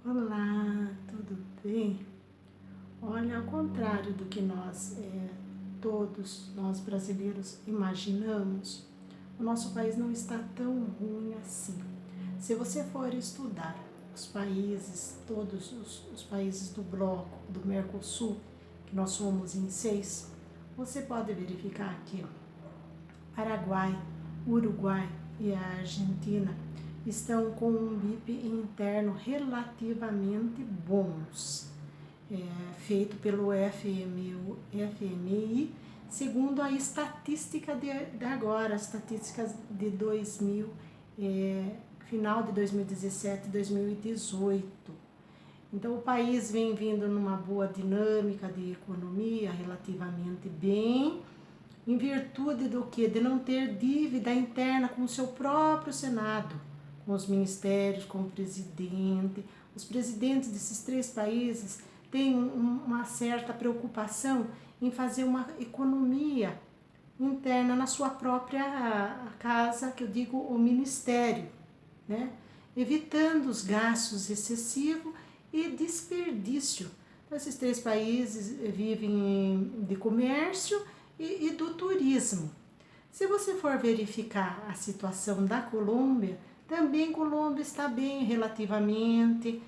Olá, tudo bem? Olha, ao contrário do que todos nós brasileiros imaginamos, o nosso país não está tão ruim assim. Se você for estudar os países, todos os países do bloco, do Mercosul, que nós somos em 6, você pode verificar que Paraguai, Uruguai e a Argentina estão com um BIP interno relativamente bons, feito pelo FMI, segundo a estatística de agora, estatísticas de 2000, final de 2017 e 2018. Então, o país vem vindo numa boa dinâmica de economia, relativamente bem, em virtude do que? De não ter dívida interna com o seu próprio Senado, com os ministérios, com o presidente. Os presidentes desses 3 países têm uma certa preocupação em fazer uma economia interna na sua própria casa, que eu digo o ministério, né? Evitando os gastos excessivos e desperdício. Então, esses 3 países vivem de comércio e do turismo. Se você for verificar a situação da Colômbia, também Colômbia está bem relativamente,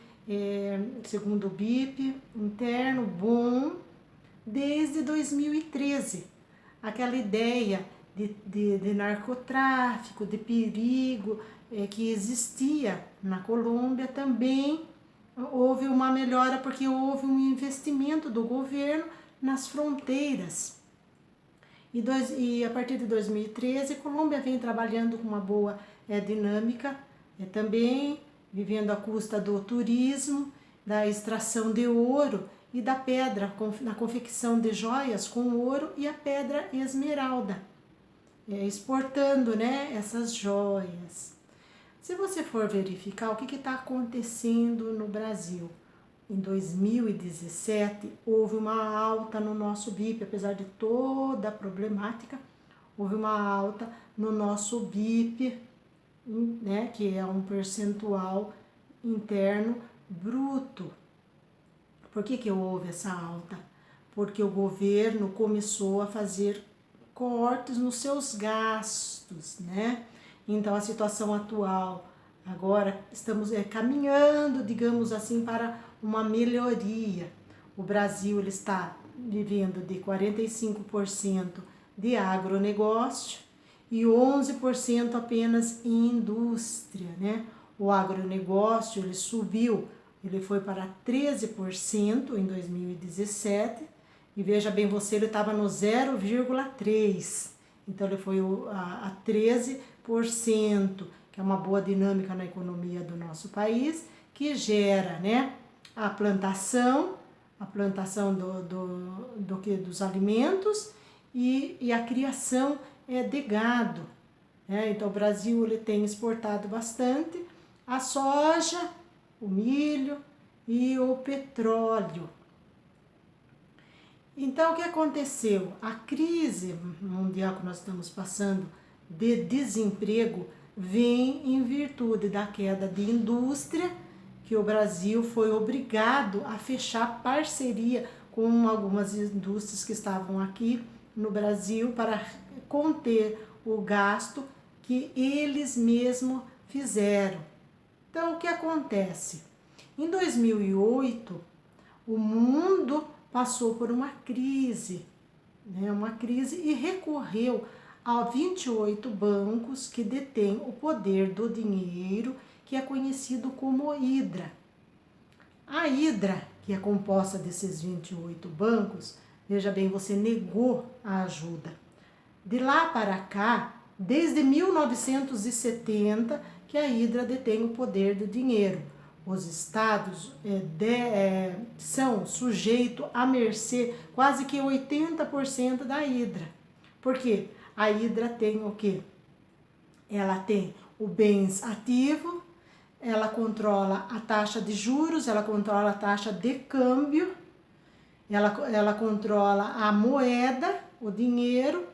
segundo o BIP, interno bom, desde 2013. Aquela ideia de narcotráfico, de perigo que existia na Colômbia, também houve uma melhora porque houve um investimento do governo nas fronteiras. E a partir de 2013, a Colômbia vem trabalhando com uma boa dinâmica, também vivendo à custa do turismo, da extração de ouro e da pedra, na confecção de joias com ouro e a pedra esmeralda, exportando, né, essas joias. Se você for verificar o que está acontecendo no Brasil, em 2017, houve uma alta no nosso BIP, apesar de toda a problemática, houve uma alta no nosso BIP, né, que é um percentual interno bruto. Por que houve essa alta? Porque o governo começou a fazer cortes nos seus gastos, né? Então, a situação atual, agora estamos caminhando, digamos assim, para uma melhoria. O Brasil ele está vivendo de 45% de agronegócio e 11% apenas em indústria, né? O agronegócio ele subiu, ele foi para 13% em 2017 e veja bem você, ele estava no 0,3%. Então ele foi a 13%, que é uma boa dinâmica na economia do nosso país, que gera, né, a plantação dos alimentos e a criação de gado. Né? Então o Brasil ele tem exportado bastante a soja, o milho e o petróleo. Então, o que aconteceu? A crise mundial que nós estamos passando de desemprego vem em virtude da queda de indústria, que o Brasil foi obrigado a fechar parceria com algumas indústrias que estavam aqui no Brasil para conter o gasto que eles mesmos fizeram. Então, o que acontece? Em 2008, o mundo passou por uma crise e recorreu a 28 bancos que detêm o poder do dinheiro, que é conhecido como Hidra. A Hidra, que é composta desses 28 bancos, veja bem, você negou a ajuda. De lá para cá, desde 1970, que a Hidra detém o poder do dinheiro. Os estados são sujeitos à mercê quase que 80% da Hidra. Por quê? A Hidra tem o quê? Ela tem o bens ativo, ela controla a taxa de juros, ela controla a taxa de câmbio, ela controla a moeda, o dinheiro,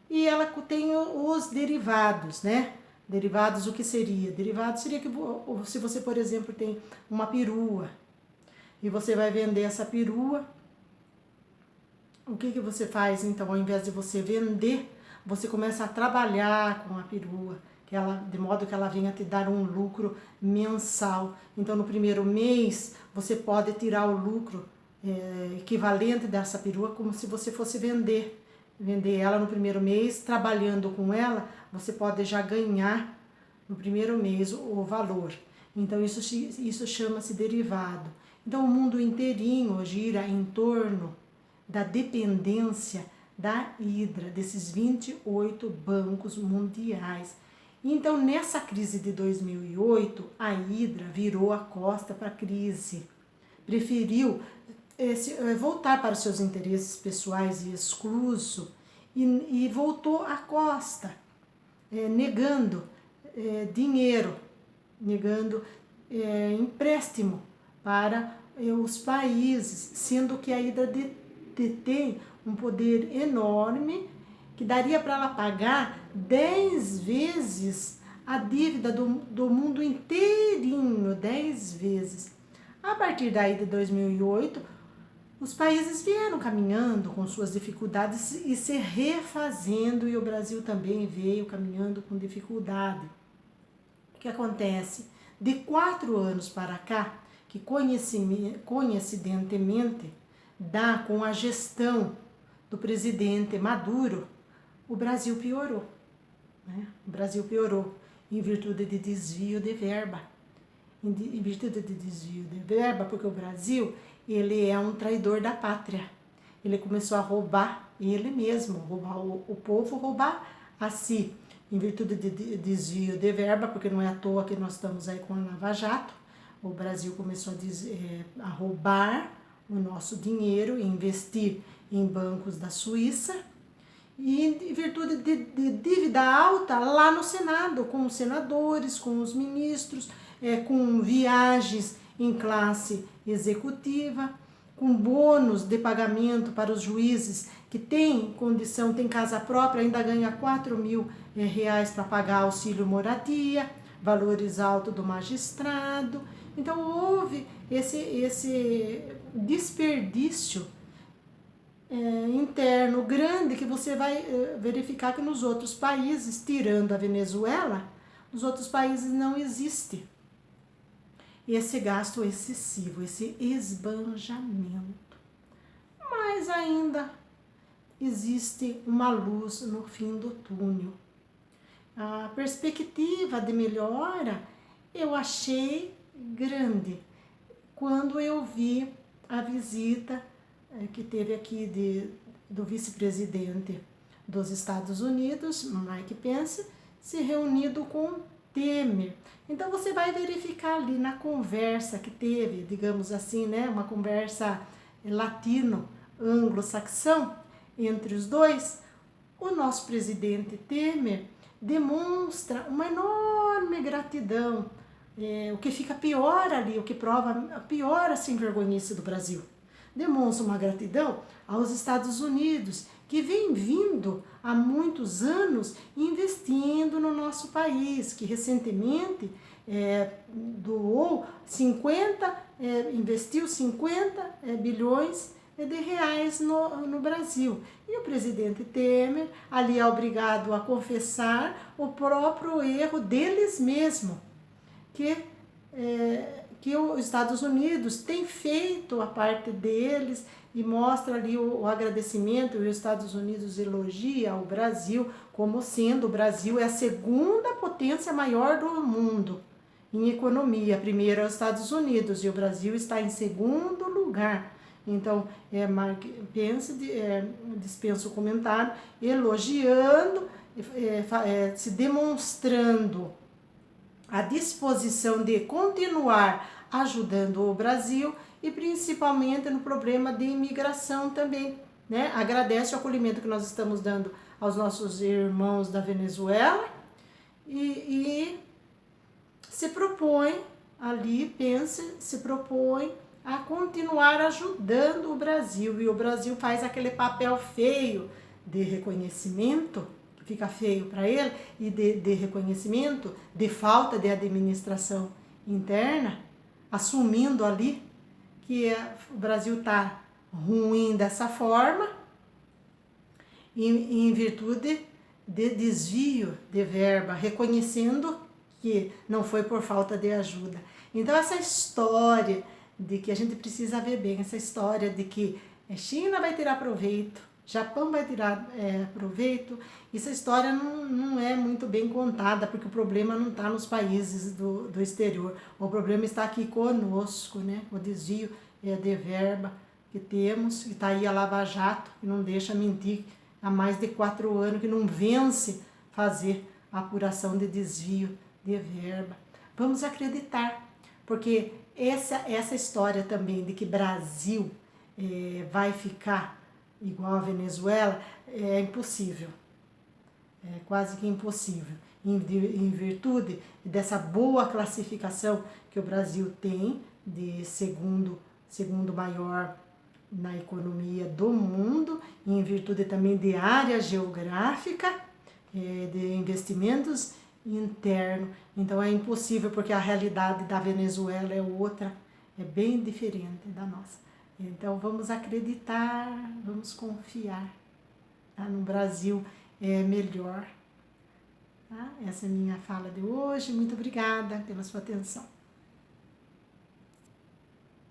e ela tem os derivados, né? Derivados, o que seria? Derivados seria que se você, por exemplo, tem uma perua e você vai vender essa perua, o que você faz então? Ao invés de você vender, você começa a trabalhar com a perua, de modo que ela venha te dar um lucro mensal. Então, no primeiro mês, você pode tirar o lucro equivalente dessa perua como se você fosse vender ela no primeiro mês. Trabalhando com ela, você pode já ganhar no primeiro mês o valor. Então, isso chama-se derivado. Então, o mundo inteirinho gira em torno da dependência da Hydra, desses 28 bancos mundiais. Então, nessa crise de 2008, a Hydra virou a costa para a crise. Preferiu voltar para os seus interesses pessoais e excluso e voltou à costa, negando dinheiro, negando empréstimo para os países, sendo que a Hydra detém um poder enorme que daria para ela pagar 10 vezes a dívida do mundo inteirinho, 10 vezes. A partir daí de 2008, os países vieram caminhando com suas dificuldades e se refazendo, e o Brasil também veio caminhando com dificuldade. O que acontece? De 4 anos para cá, que coincidentemente dá com a gestão do presidente Maduro, o Brasil piorou. Né? O Brasil piorou em virtude de desvio de verba. Em virtude de desvio de verba, porque o Brasil, ele é um traidor da pátria. Ele começou a roubar ele mesmo, roubar o povo, roubar a si. Em virtude de desvio de verba, porque não é à toa que nós estamos aí com a Lava Jato, o Brasil começou a roubar o nosso dinheiro e investir em bancos da Suíça, e em virtude de dívida alta lá no Senado, com os senadores, com os ministros, com viagens em classe executiva, com bônus de pagamento para os juízes que têm condição, têm casa própria, ainda ganha R$4.000 para pagar auxílio moradia, valores altos do magistrado. Então houve esse desperdício interno grande, que você vai verificar que nos outros países, tirando a Venezuela, nos outros países não existe esse gasto excessivo, esse esbanjamento. Mas ainda existe uma luz no fim do túnel. A perspectiva de melhora eu achei grande quando eu vi a visita que teve aqui do vice-presidente dos Estados Unidos, Mike Pence, se reunido com Temer. Então você vai verificar ali na conversa que teve, digamos assim, né, uma conversa latino-anglo-saxão entre os dois, o nosso presidente Temer demonstra uma enorme gratidão, o que fica pior ali, o que prova a pior sem vergonhice do Brasil. Demonstra uma gratidão aos Estados Unidos, que vem vindo há muitos anos investindo no nosso país, que recentemente investiu 50 bilhões de reais no Brasil. E o presidente Temer ali é obrigado a confessar o próprio erro deles mesmos, que os Estados Unidos tem feito a parte deles e mostra ali o agradecimento, e os Estados Unidos elogia o Brasil como sendo, o Brasil é a segunda potência maior do mundo em economia. Primeiro é os Estados Unidos e o Brasil está em segundo lugar. Então, Mark Pence dispensa o comentário, elogiando, se demonstrando a disposição de continuar ajudando o Brasil, e principalmente no problema de imigração também, né? Agradece o acolhimento que nós estamos dando aos nossos irmãos da Venezuela e se propõe ali, se propõe a continuar ajudando o Brasil, e o Brasil faz aquele papel feio de reconhecimento, que fica feio para ele, e de reconhecimento, de falta de administração interna, assumindo ali que o Brasil está ruim dessa forma, em virtude de desvio de verba, reconhecendo que não foi por falta de ajuda. Então essa história de que a gente precisa ver bem, essa história de que China vai tirar proveito, Japão vai tirar proveito, essa história não é muito bem contada, porque o problema não está nos países do exterior, o problema está aqui conosco, né? O desvio de verba que temos, e está aí a Lava Jato, que não deixa mentir, há mais de 4 anos, que não vence fazer a apuração de desvio de verba. Vamos acreditar, porque essa história também de que Brasil vai ficar igual a Venezuela é impossível, é quase que impossível, em virtude dessa boa classificação que o Brasil tem de segundo maior na economia do mundo, e em virtude também de área geográfica, de investimentos internos. Então é impossível, porque a realidade da Venezuela é outra, é bem diferente da nossa. Então vamos acreditar, vamos confiar, tá? No Brasil é melhor. Tá? Essa é a minha fala de hoje. Muito obrigada pela sua atenção.